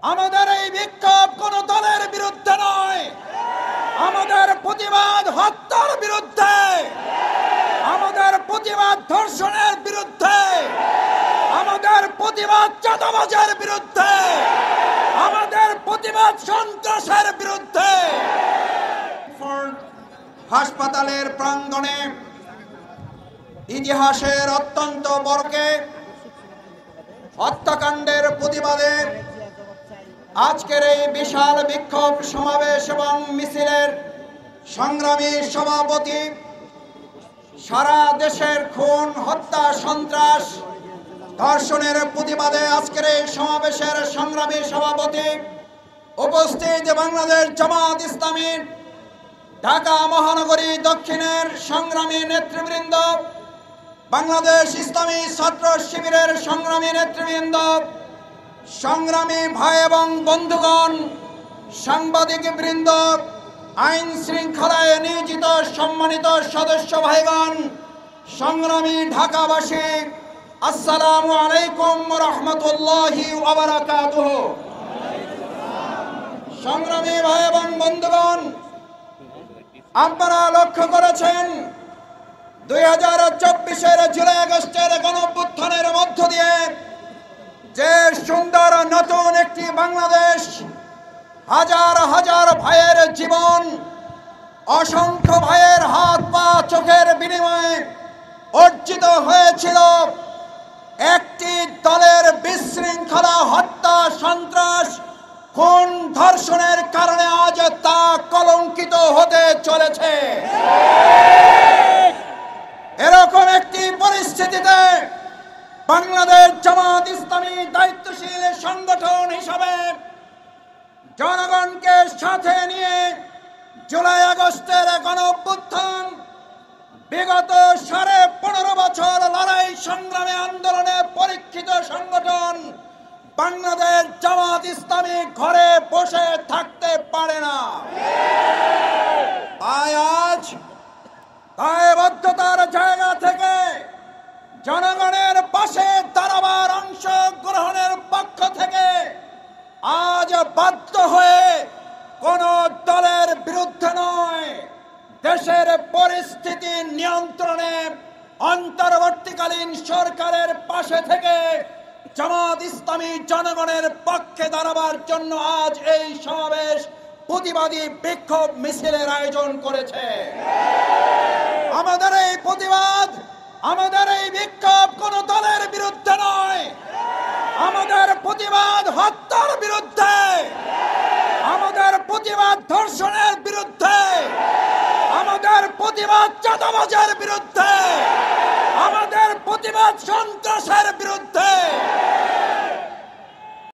আমাদের এই বিক্ষোভ কোন দলের বিরুদ্ধে নয়, আমাদের প্রতিবাদ হত্যার বিরুদ্ধে, আমাদের প্রতিবাদ ধর্ষণের বিরুদ্ধে, আমাদের প্রতিবাদ চাঁদাবাজের বিরুদ্ধে, আমাদের প্রতিবাদ সন্ত্রাসের বিরুদ্ধে। হাসপাতালের প্রাঙ্গণে ইতিহাসের অত্যন্ত বড়কে হত্যাকাণ্ডের প্রতিবাদে আজকের এই বিশাল বিক্ষোভ সমাবেশ এবং মিছিলের সংগ্রামী সভাপতি, সারা দেশের খুন হত্যা সন্ত্রাস ধর্ষণের প্রতিবাদে আজকের এই সমাবেশের সংগ্রামী সভাপতি, উপস্থিত বাংলাদেশ জামাত ইসলামী ঢাকা মহানগরী দক্ষিণের সংগ্রামী নেতৃবৃন্দ, বাংলাদেশ ইসলামী ছাত্র শিবিরের সংগ্রামী নেতৃবৃন্দ, সংগ্রামী ভাই এবং বন্ধুগণ, সাংবাদিক বৃন্দ, আইন শৃঙ্খলায় নিয়োজিত সম্মানিত সদস্য ভাইগণ, সংগ্রামী ঢাকাবাসী, আসসালামু আলাইকুম ওয়া রাহমাতুল্লাহি ওয়া বারাকাতুহু। সংগ্রামী ভাই এবং বন্ধুগণ, আপনারা লক্ষ্য করেছেন 2024-এর জুলাই আগস্টের গণঅভ্যুত্থানের মধ্য দিয়ে যে সুন্দর নতুন একটি বাংলাদেশ, হাজার হাজার ভাইয়ের জীবন, অসংখ্য ভাইয়ের হাত পা চোখের বিনিময়ে অর্জিত হয়েছিল, একটি দলের বিশৃঙ্খলা হত্যা সন্ত্রাস খুন ধর্ষণের কারণে আজ তা কলঙ্কিত হতে চলেছে। এরকম একটি পরিস্থিতিতে বাংলাদেশ জামাত ইসলামী দায়িত্বশীল সংগঠন হিসাবে জনগণকে সাথে নিয়ে জুলাই আগস্টের গণঅভ্যুত্থান, বিগত 15.5 বছর লড়াই সংগ্রামে আন্দোলনে পরীক্ষিত সংগঠন বাংলাদেশ জামাত ইসলামী ঘরে বসে থাকতে পারে না। তাই আজ দায়বদ্ধতার জায়গা থেকে জনগণের পাশে দাঁড়াবার অংশগ্রহণের পক্ষ থেকে আজ বাধ্য হয়ে কোন দলের বিরুদ্ধে নয়, দেশের পরিস্থিতি নিয়ন্ত্রণে অন্তর্বর্তীকালীন সরকারের পাশে থেকে জামাত ইসলামী জনগণের পক্ষে দাঁড়াবার জন্য আজ এই সমাবেশ প্রতিবাদী বিক্ষোভ মিছিলের আয়োজন করেছে। আমাদের এই প্রতিবাদ, আমাদের এই বিক্ষোভ কোন দলের বিরুদ্ধে নয়, আমাদের প্রতিবাদ হত্যার বিরুদ্ধে, আমাদের প্রতিবাদ ধর্ষণের বিরুদ্ধে, আমাদের প্রতিবাদ চাঁদাবাজের বিরুদ্ধে, আমাদের প্রতিবাদ সন্ত্রাসের বিরুদ্ধে।